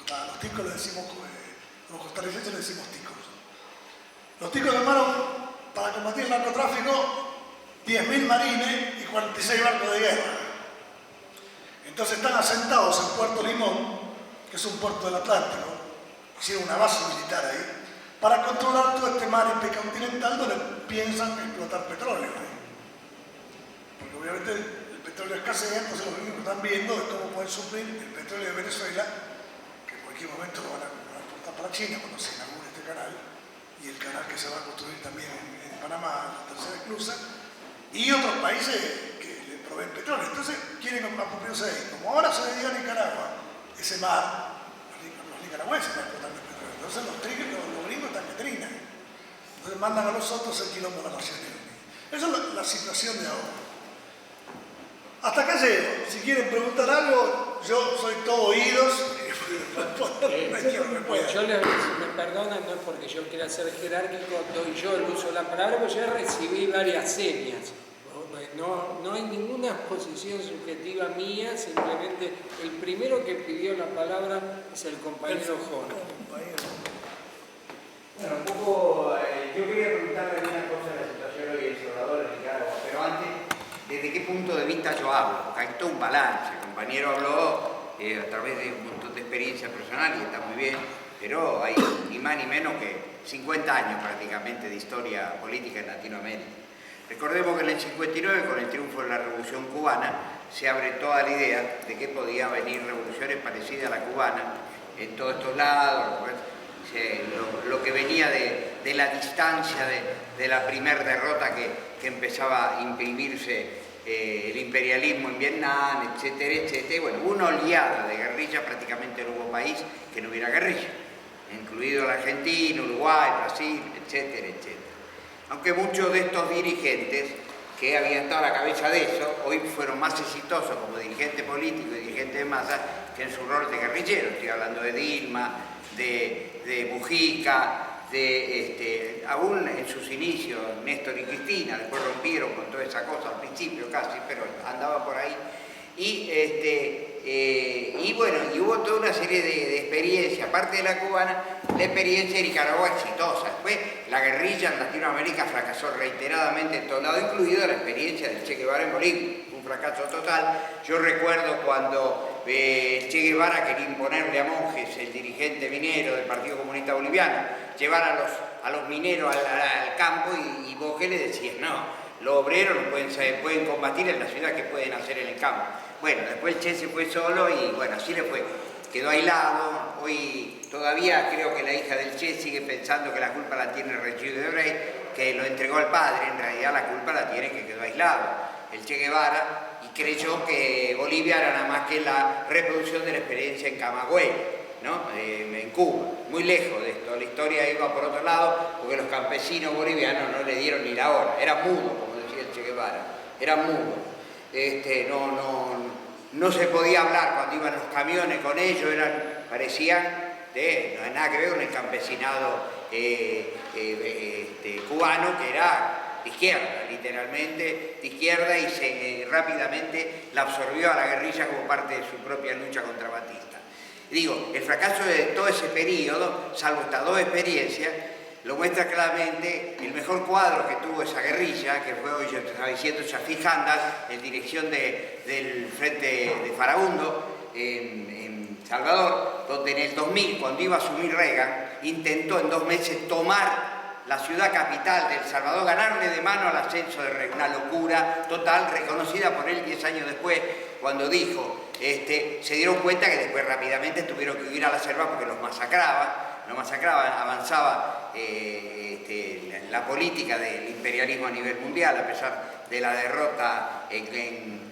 pero los ticos le decimos, los costarricenses le decimos ticos. Los ticos llamaron para combatir el narcotráfico 10.000 marines y 46 barcos de guerra. Entonces están asentados en Puerto Limón, que es un puerto del Atlántico, hicieron una base militar ahí, para controlar todo este mar intercontinental donde piensan explotar petróleo. Porque obviamente el petróleo escasea, entonces lo único que están viendo es cómo pueden suplir el petróleo de Venezuela, que en cualquier momento lo van a exportar para China cuando se inaugure este canal, y el canal que se va a construir también en Panamá, la tercera esclusa, y otros países que le proveen petróleo. Entonces quieren apropiarse de ahí. Como ahora se le dio a Nicaragua ese mar, los nicaragüenses están explotando el petróleo. Entonces los gringos están que trinan. Entonces mandan a los otros el quilombo de la Nación Unida. Esa es la situación de ahora. Hasta acá llego. Si quieren preguntar algo, yo soy todo oídos.
Yo les, si me perdonan, no es porque yo quiera ser jerárquico, doy yo el uso de la palabra, porque yo recibí varias señas. No hay ninguna posición subjetiva mía, simplemente el primero que pidió la palabra es el compañero Jorge.
Bueno, un poco, yo quería preguntarle una cosa de la situación hoy en El Salvador, en Nicaragua, pero antes, ¿desde qué punto de vista yo hablo? Porque hay todo un balance, el compañero habló a través de un montón de experiencia personal y está muy bien, pero hay ni más ni menos que 50 años prácticamente de historia política en Latinoamérica. Recordemos que en el 59, con el triunfo de la Revolución Cubana, se abre toda la idea de que podía venir revoluciones parecidas a la cubana en todos estos lados, lo que venía de la distancia de la primera derrota que empezaba a imprimirse el imperialismo en Vietnam, etcétera, etcétera. Bueno, una oleada de guerrilla, prácticamente no hubo país que no hubiera guerrilla, incluido la Argentina, Uruguay, Brasil, etcétera, etcétera. Aunque muchos de estos dirigentes que habían estado a la cabeza de eso, hoy fueron más exitosos como dirigentes políticos y dirigentes de masa que en su rol de guerrilleros. Estoy hablando de Dilma, de Mujica, aún en sus inicios Néstor y Cristina, después rompieron con toda esa cosa al principio casi, pero andaba por ahí. Y bueno, y hubo toda una serie de experiencias, aparte de la cubana, la experiencia de Nicaragua exitosa. Después la guerrilla en Latinoamérica fracasó reiteradamente en todo lado, incluido la experiencia del Che Guevara en Bolivia, un fracaso total. Yo recuerdo cuando Che Guevara quería imponerle a Monjes, el dirigente minero del Partido Comunista Boliviano, llevar a los mineros al campo y Monjes le decía, no, los obreros no pueden combatir en la ciudad, que pueden hacer en el campo. Bueno, después el Che se fue solo y bueno, así le fue. Quedó aislado. Hoy todavía creo que la hija del Che sigue pensando que la culpa la tiene Regis Debray, que lo entregó al padre. En realidad la culpa la tiene que quedó aislado el Che Guevara y creyó que Bolivia era nada más que la reproducción de la experiencia en Camagüey, ¿no? En Cuba, muy lejos de esto. La historia iba por otro lado porque los campesinos bolivianos no le dieron ni la hora. Era mudo, como decía el Che Guevara, era mudo. No se podía hablar cuando iban los camiones con ellos, parecían no hay nada que ver con el campesinado cubano, que era de izquierda, literalmente de izquierda, y rápidamente la absorbió a la guerrilla como parte de su propia lucha contra Batista. Digo, el fracaso de todo ese periodo, salvo estas dos experiencias, lo muestra claramente el mejor cuadro que tuvo esa guerrilla, que fue hoy, yo estaba diciendo, Shafik Handal, en dirección del frente de Farabundo, en Salvador, donde en el 2000, cuando iba a asumir Reagan, intentó en 2 meses tomar la ciudad capital de El Salvador, ganarle de mano al ascenso de Reagan. Una locura total, reconocida por él 10 años después, cuando dijo, se dieron cuenta que después rápidamente tuvieron que huir a la selva porque los masacraban, avanzaba la política del imperialismo a nivel mundial, a pesar de la derrota en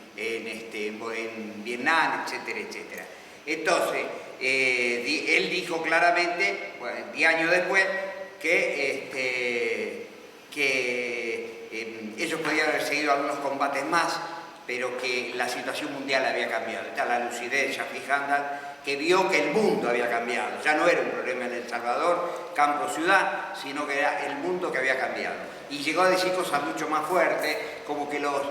Vietnam, etcétera, etcétera. Entonces, él dijo claramente, 10 años después, que ellos podían haber seguido algunos combates más, pero que la situación mundial había cambiado. Está la lucidez de Shafik Handal, que vio que el mundo había cambiado. Ya no era un problema en El Salvador, campo-ciudad, sino que era el mundo que había cambiado. Y llegó a decir cosas mucho más fuertes, como que los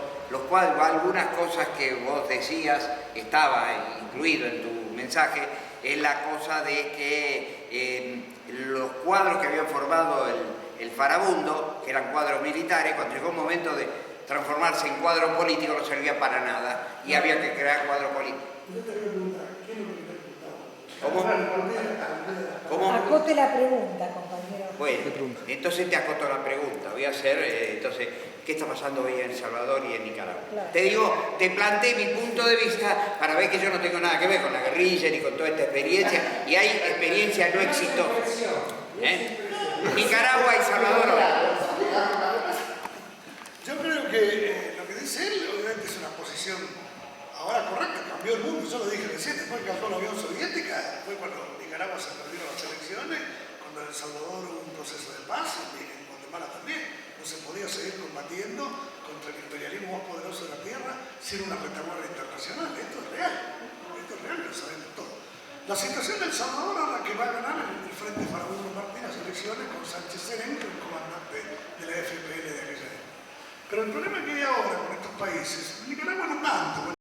cuadros, algunas cosas que vos decías, estaba incluido en tu mensaje, es la cosa de que los cuadros que habían formado el Farabundo, que eran cuadros militares, cuando llegó un momento de transformarse en cuadro político no servía para nada y había que crear cuadro político. ¿Cómo?
Acote la pregunta, compañero.
Bueno, entonces te acoto la pregunta. Voy a hacer, entonces, ¿qué está pasando hoy en El Salvador y en Nicaragua? Claro. Te digo, te planteé mi punto de vista para ver que yo no tengo nada que ver con la guerrilla ni con toda esta experiencia, y hay experiencias no exitosas. Nicaragua y Salvador.
Yo creo que lo que dice él, obviamente, es una posición ahora correcta, cambió el mundo, yo lo dije recién, después que cayó la Unión Soviética, fue cuando en Nicaragua se perdieron las elecciones, cuando en El Salvador hubo un proceso de paz, y en Guatemala también. No se podía seguir combatiendo contra el imperialismo más poderoso de la tierra sin una retaguardia internacional. Esto es real, lo sabemos todos. La situación de El Salvador ahora que va a ganar el Frente Farabundo Martí las elecciones con Sánchez Serén, que es el comandante de la FPL de aquella época. Pero el problema que hay ahora con estos países, Nicaragua no tanto,